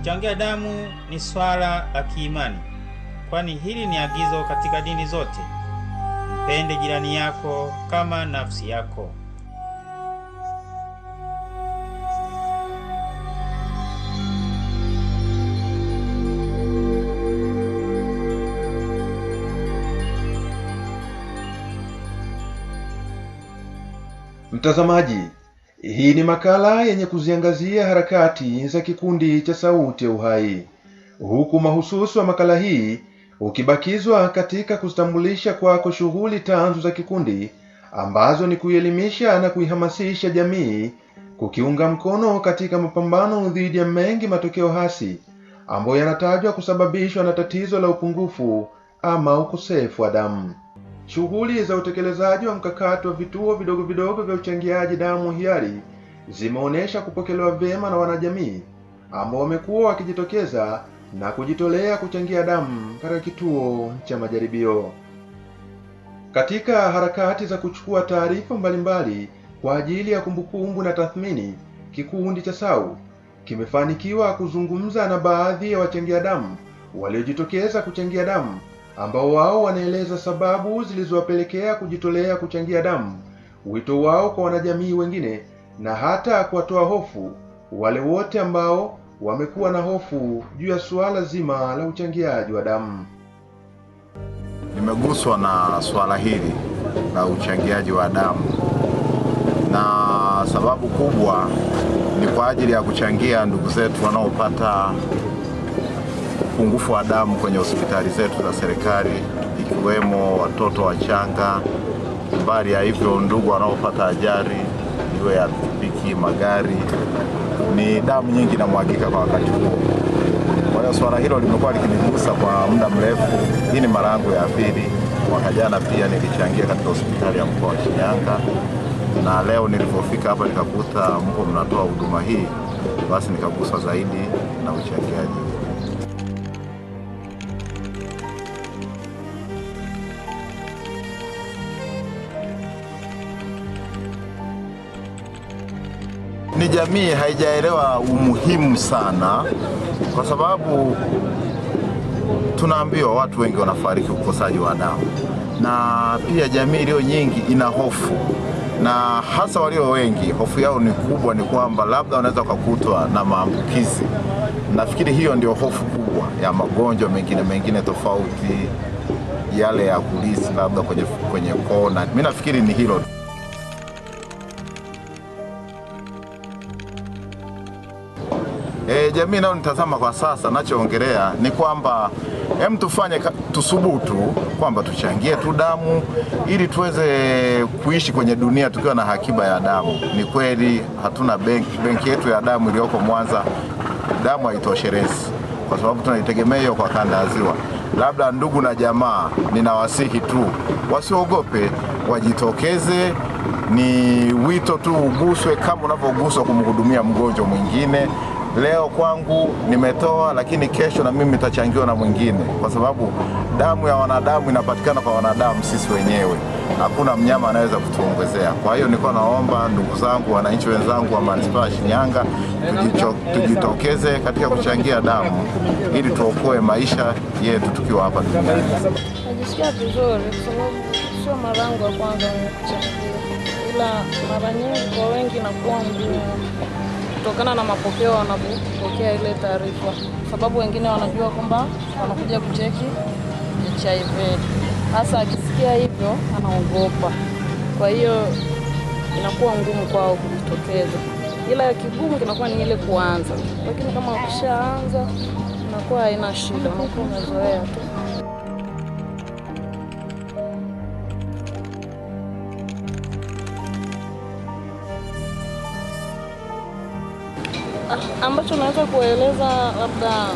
Kuchangia damu ni swala la kiimani, kwani hili ni agizo katika dini zote: mpende jirani yako kama nafsi yako. Mtazamaji, hii ni makala yenye kuziangazia harakati za kikundi cha Sauti ya Uhai, huku mahususi wa makala hii ukibakizwa katika kutambulisha kwako shughuli tanzu za kikundi ambazo ni kuielimisha na kuihamasisha jamii kukiunga mkono katika mapambano dhidi ya mengi matokeo hasi ambayo yanatajwa kusababishwa na tatizo la upungufu ama ukosefu wa damu. Shughuli za utekelezaji wa mkakati wa vituo vidogo vidogo vya uchangiaji damu hiari zimeonesha kupokelewa vyema na wanajamii ambao wamekuwa wakijitokeza na kujitolea kuchangia damu katika kituo cha majaribio. Katika harakati za kuchukua taarifa mbalimbali kwa ajili ya kumbukumbu na tathmini, kikundi cha SAU kimefanikiwa kuzungumza na baadhi ya wachangia damu waliojitokeza kuchangia damu, ambao wao wanaeleza sababu zilizowapelekea kujitolea kuchangia damu, wito wao kwa wanajamii wengine, na hata kuwatoa hofu wale wote ambao wamekuwa na hofu juu ya suala zima la uchangiaji wa damu. Nimeguswa na swala hili la uchangiaji wa damu, na sababu kubwa ni kwa ajili ya kuchangia ndugu zetu wanaopata upungufu wa damu kwenye hospitali zetu za serikali, ikiwemo watoto wachanga. Mbali ya hivyo, ndugu wanaopata ajali, iwe ya pikipiki, magari, ni damu nyingi inamwagika kwa wakati huo. Kwa hiyo swala hilo limekuwa likinigusa kwa muda mrefu. Hii ni mara yangu ya pili. Mwaka jana pia nilichangia katika hospitali ya mkoa wa Shinyanga, na leo nilipofika hapa nikakuta mko mnatoa huduma hii, basi nikaguswa zaidi na uchangiaji. Ni jamii haijaelewa umuhimu sana, kwa sababu tunaambiwa watu wengi wanafariki ukosaji wa damu, na pia jamii iliyo nyingi ina hofu, na hasa walio wengi hofu yao ni kubwa, ni kwamba labda wanaweza kukutwa na maambukizi. Nafikiri hiyo ndio hofu kubwa ya magonjwa mengine tofauti, yale ya kulisi labda kwenye kona. Mimi nafikiri ni hilo. Jamii nao nitazama kwa sasa, nachoongelea ni kwamba tusubutu kwamba tuchangie tu damu ili tuweze kuishi kwenye dunia tukiwa na hakiba ya damu. Ni kweli hatuna benki yetu ya damu iliyoko Mwanza, damu haitoshelezi kwa sababu tunaitegemea hiyo kwa kanda ya Ziwa. Labda ndugu na jamaa, ninawasihi tu wasiogope, wajitokeze. Ni wito tu uguswe kama unavyoguswa kumhudumia mgonjwa mwingine. Leo kwangu nimetoa, lakini kesho na mimi nitachangiwa na mwingine, kwa sababu damu ya wanadamu inapatikana kwa wanadamu sisi wenyewe. Hakuna mnyama anaweza kutuongezea. Kwa hiyo nilikuwa naomba ndugu zangu, wananchi wenzangu wa manispaa ya Shinyanga, tujitokeze katika kuchangia damu ili tuokoe maisha yetu tukiwa hapa duniani. Najisikia vizuri kwa sababu sio mara yangu ya kwanza kuchangia, ila mara nyingi kwa wengi nakuwa ngumu kutokana na mapokeo wanapopokea ile taarifa, sababu wengine wanajua kwamba wanakuja kucheki HIV. Hasa akisikia hivyo anaogopa, kwa hiyo inakuwa ngumu kwao kujitokeza. Ila kigumu kinakuwa ni ile kuanza, lakini kama ukishaanza inakuwa haina shida, unakuwa umezoea tu. Ambacho naweza kueleza labda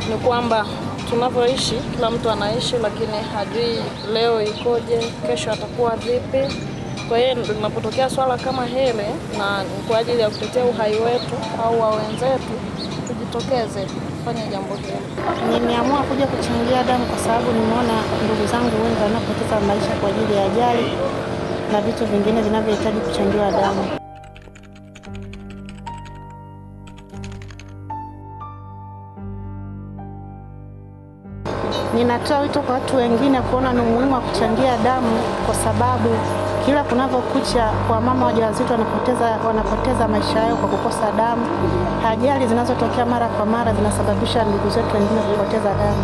ni kwamba tunavyoishi, kila mtu anaishi, lakini hajui leo ikoje, kesho atakuwa vipi. Kwa hiyo linapotokea swala kama hili, na kwa ajili ya kutetea uhai wetu au wa wenzetu, tujitokeze kufanya jambo hili. Nimeamua kuja kuchangia damu kwa sababu nimeona ndugu zangu wengi wanapoteza maisha kwa ajili ya ajali na vitu vingine vinavyohitaji kuchangiwa damu. Ninatoa wito kwa watu wengine kuona ni umuhimu wa kuchangia damu, kwa sababu kila kunavyokucha kwa mama wajawazito wanapoteza maisha yao kwa kukosa damu. Ajali zinazotokea mara kwa mara zinasababisha ndugu zetu wengine kupoteza damu.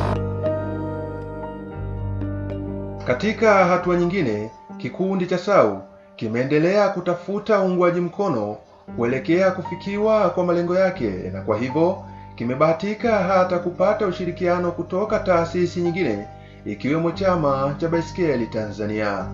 Katika hatua nyingine, kikundi cha SAU kimeendelea kutafuta uungwaji mkono kuelekea kufikiwa kwa malengo yake, na kwa hivyo kimebahatika hata kupata ushirikiano kutoka taasisi nyingine ikiwemo Chama cha Baiskeli Tanzania.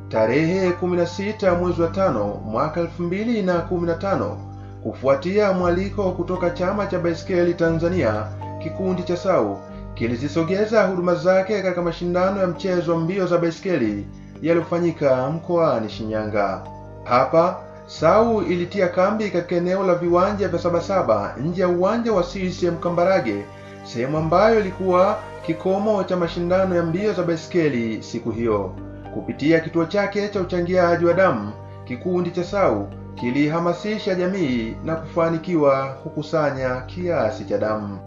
Tarehe 16 mwezi wa 5 mwaka 2015, kufuatia mwaliko kutoka Chama cha Baiskeli Tanzania, kikundi cha SAU kilizisogeza huduma zake katika mashindano ya mchezo wa mbio za baiskeli yaliyofanyika mkoani Shinyanga. Hapa SAU ilitia kambi katika eneo la viwanja vya Sabasaba nje ya uwanja wa CCM Kambarage, sehemu ambayo ilikuwa kikomo cha mashindano ya mbio za baiskeli siku hiyo. Kupitia kituo chake cha uchangiaji wa damu, kikundi cha SAU kilihamasisha jamii na kufanikiwa kukusanya kiasi cha damu.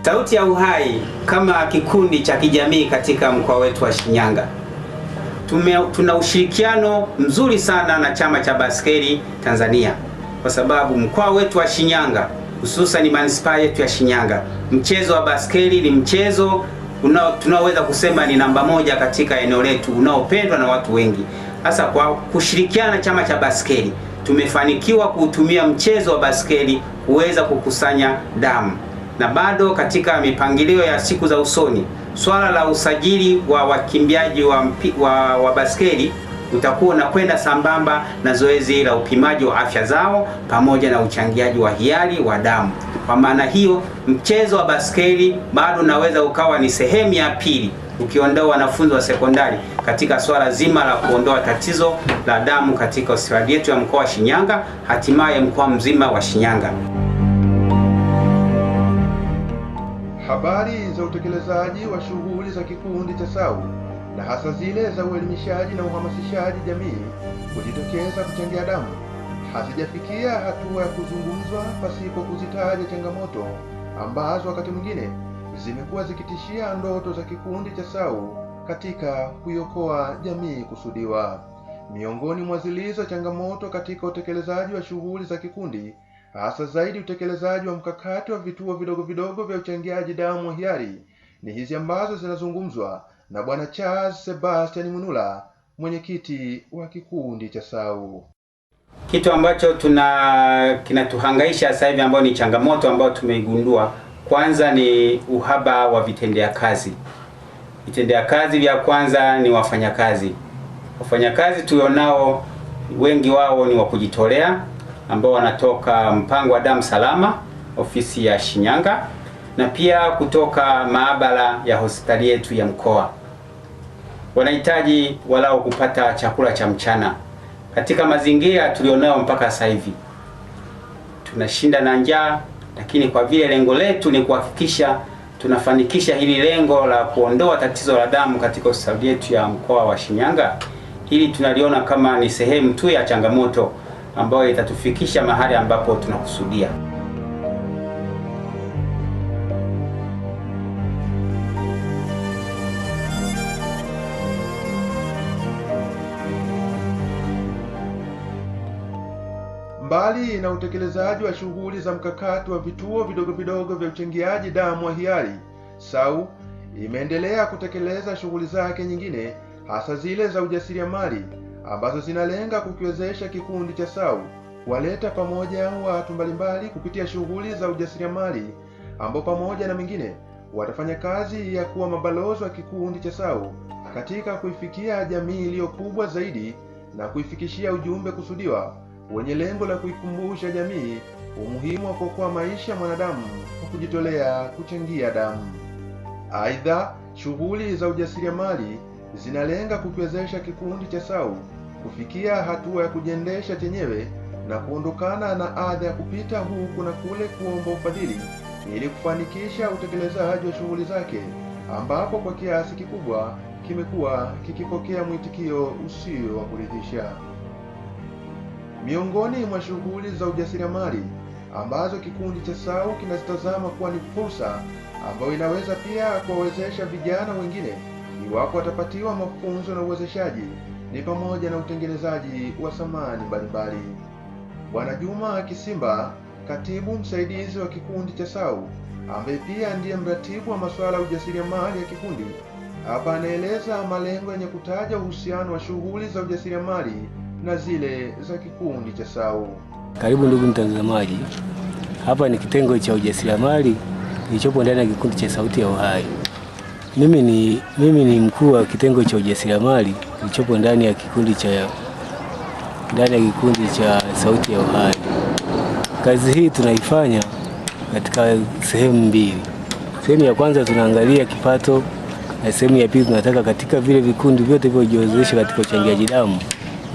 Sauti ya Uhai kama kikundi cha kijamii katika mkoa wetu wa Shinyanga, tuna ushirikiano mzuri sana na Chama cha Baiskeli Tanzania, kwa sababu mkoa wetu wa Shinyanga, hususan manispaa yetu ya Shinyanga, mchezo wa baiskeli ni mchezo tunaoweza kusema ni namba 1 katika eneo letu, unaopendwa na watu wengi. Hasa kwa kushirikiana na Chama cha Baiskeli tumefanikiwa kuutumia mchezo wa baiskeli kuweza kukusanya damu, na bado katika mipangilio ya siku za usoni, swala la usajili wa wakimbiaji wa baiskeli utakuwa unakwenda sambamba na zoezi la upimaji wa afya zao pamoja na uchangiaji wa hiari wa damu. Kwa maana hiyo, mchezo wa baiskeli bado unaweza ukawa ni sehemu ya pili, ukiondoa wanafunzi wa sekondari, katika swala zima la kuondoa tatizo la damu katika hospitali yetu ya mkoa wa Shinyanga, hatimaye mkoa mzima wa Shinyanga. Habari za utekelezaji wa shughuli za kikundi cha SAU na hasa zile za uelimishaji na uhamasishaji jamii kujitokeza kuchangia damu hazijafikia hatua ya kuzungumzwa pasipo kuzitaja changamoto ambazo wakati mwingine zimekuwa zikitishia ndoto za kikundi cha SAU katika kuiokoa jamii kusudiwa. Miongoni mwa zilizo changamoto katika utekelezaji wa shughuli za kikundi, hasa zaidi utekelezaji wa mkakati wa vituo vidogo vidogo vya uchangiaji damu wa hiari, ni hizi ambazo zinazungumzwa na Bwana Charles Sebastian Munula, mwenyekiti wa kikundi cha SAU. Kitu ambacho kinatuhangaisha sasa hivi, ambayo ni changamoto ambayo tumeigundua, kwanza ni uhaba wa vitendea kazi. Vitendea kazi vya kwanza ni wafanyakazi. Wafanyakazi tulionao wengi wao ni wa kujitolea, ambao wanatoka mpango wa damu salama ofisi ya Shinyanga, na pia kutoka maabara ya hospitali yetu ya mkoa. Wanahitaji walao kupata chakula cha mchana. Katika mazingira tulionao mpaka sasa hivi tunashinda na njaa, lakini kwa vile lengo letu ni kuhakikisha tunafanikisha hili lengo la kuondoa tatizo la damu katika hospitali yetu ya mkoa wa Shinyanga, hili tunaliona kama ni sehemu tu ya changamoto ambayo itatufikisha mahali ambapo tunakusudia. Mbali na utekelezaji wa shughuli za mkakati wa vituo vidogo vidogo vya uchangiaji damu wa hiari, SAU imeendelea kutekeleza shughuli zake nyingine, hasa zile za ujasiriamali ambazo zinalenga kukiwezesha kikundi cha SAU kuwaleta pamoja watu mbalimbali kupitia shughuli za ujasiriamali, ambao pamoja na mengine watafanya kazi ya kuwa mabalozi wa kikundi cha SAU katika kuifikia jamii iliyo kubwa zaidi na kuifikishia ujumbe kusudiwa wenye lengo la kuikumbusha jamii umuhimu wa kuokoa maisha ya mwanadamu kwa kujitolea kuchangia damu. Aidha, shughuli za ujasiriamali zinalenga kukiwezesha kikundi cha SAU kufikia hatua ya kujiendesha chenyewe na kuondokana na adha ya kupita huku na kule kuomba ufadhili ili kufanikisha utekelezaji wa shughuli zake, ambapo kwa kiasi kikubwa kimekuwa kikipokea mwitikio usio wa kuridhisha. Miongoni mwa shughuli za ujasiriamali ambazo kikundi cha SAU kinazitazama kuwa ni fursa ambayo inaweza pia kuwawezesha vijana wengine iwapo watapatiwa mafunzo na uwezeshaji, ni pamoja na utengenezaji wa samani mbalimbali. Bwana Juma Kisimba, katibu msaidizi wa kikundi cha SAU, ambaye pia ndiye mratibu wa masuala ya ujasiriamali ya kikundi, hapa anaeleza malengo yenye kutaja uhusiano wa shughuli za ujasiriamali na zile za kikundi cha SAU. Karibu ndugu mtazamaji, hapa ni kitengo cha ujasiriamali kilichopo ndani ya kikundi cha Sauti ya Uhai. Mimi ni mkuu wa kitengo cha ujasiriamali kilichopo ndani ya kikundi cha Sauti ya Uhai. Kazi hii tunaifanya katika sehemu mbili. Sehemu ya kwanza tunaangalia kipato, na sehemu ya pili tunataka katika vile vikundi vyote vilivyojiwezesha katika uchangiaji damu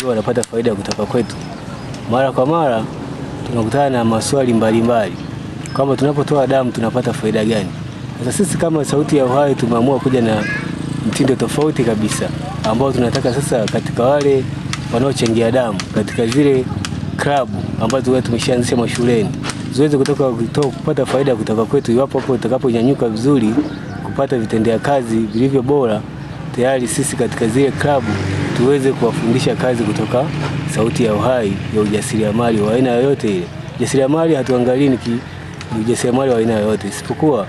wao wanapata faida kutoka kwetu. Mara kwa mara tunakutana na maswali mbalimbali kama tunapotoa damu tunapata faida gani. Sasa sisi kama Sauti ya Uhai tumeamua kuja na mtindo tofauti kabisa ambao tunataka sasa katika wale wanaochangia damu katika zile klabu ambazo tumeshaanzisha mashuleni ziweze kupata faida kutoka kwetu, iwapo hapo utakaponyanyuka vizuri kupata vitendea kazi vilivyo bora, tayari sisi katika zile klabu tuweze kuwafundisha kazi kutoka Sauti ya Uhai ya ujasiriamali wa aina yoyote ile. Ujasiriamali hatuangalii ni ujasiriamali wa aina yoyote, isipokuwa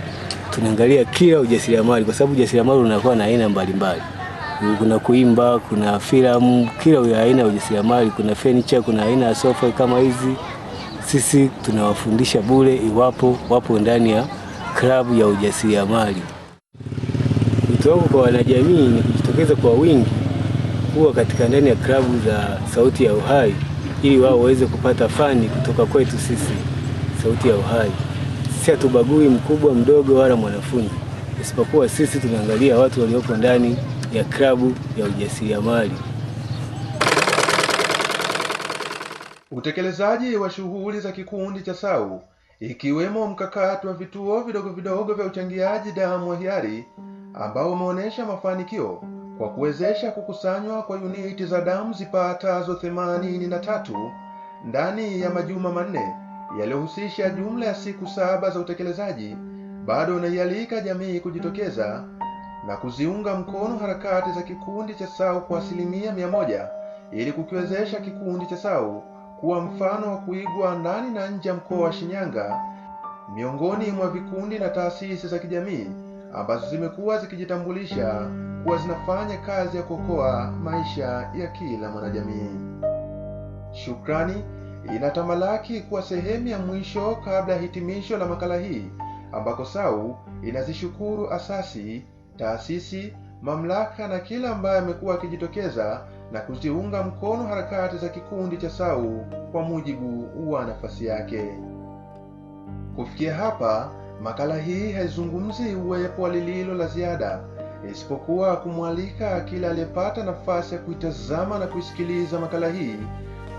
tunaangalia kila ujasiriamali, kwa sababu ujasiriamali unakuwa na aina mbalimbali. Kuna kuimba, kuna filamu, kila aina ya ujasiriamali, kuna furniture, kuna aina ya sofa kama hizi. Sisi tunawafundisha bure iwapo wapo ndani ya klabu ya ujasiriamali. Wito wangu kwa wanajamii ni kujitokeza kwa wingi kuwa katika ndani ya klabu za Sauti ya Uhai ili wao waweze kupata fani kutoka kwetu sisi Sauti ya Uhai. Sisi hatubagui mkubwa mdogo wala mwanafunzi, isipokuwa sisi tunaangalia watu walioko ndani ya klabu ya ujasiriamali. Utekelezaji wa shughuli za kikundi cha SAU ikiwemo mkakati wa vituo vidogo vya uchangiaji damu wa hiari ambao umeonyesha mafanikio kwa kuwezesha kukusanywa kwa uniti za damu zipatazo 83 ndani ya majuma manne yaliyohusisha jumla ya siku 7 za utekelezaji, bado unaialika jamii kujitokeza na kuziunga mkono harakati za kikundi cha SAU kwa 100% ili kukiwezesha kikundi cha SAU kuwa mfano wa kuigwa ndani na nje ya mkoa wa Shinyanga miongoni mwa vikundi na taasisi za kijamii ambazo zimekuwa zikijitambulisha kuwa zinafanya kazi ya kuokoa maisha ya kila mwanajamii. Shukrani inatamalaki kuwa sehemu ya mwisho kabla ya hitimisho la makala hii, ambako SAU inazishukuru asasi, taasisi, mamlaka na kila ambaye amekuwa akijitokeza na kuziunga mkono harakati za kikundi cha SAU kwa mujibu wa nafasi yake. Kufikia hapa, makala hii haizungumzi uwepo wa lililo la ziada, isipokuwa kumwalika kila aliyepata nafasi ya kuitazama na kuisikiliza makala hii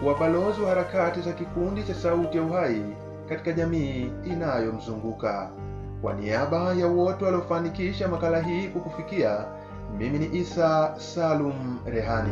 kuwa balozi wa harakati za kikundi cha Sauti ya Uhai katika jamii inayomzunguka. Kwa niaba ya wote waliofanikisha makala hii kukufikia, mimi ni Isa Salum Rehani.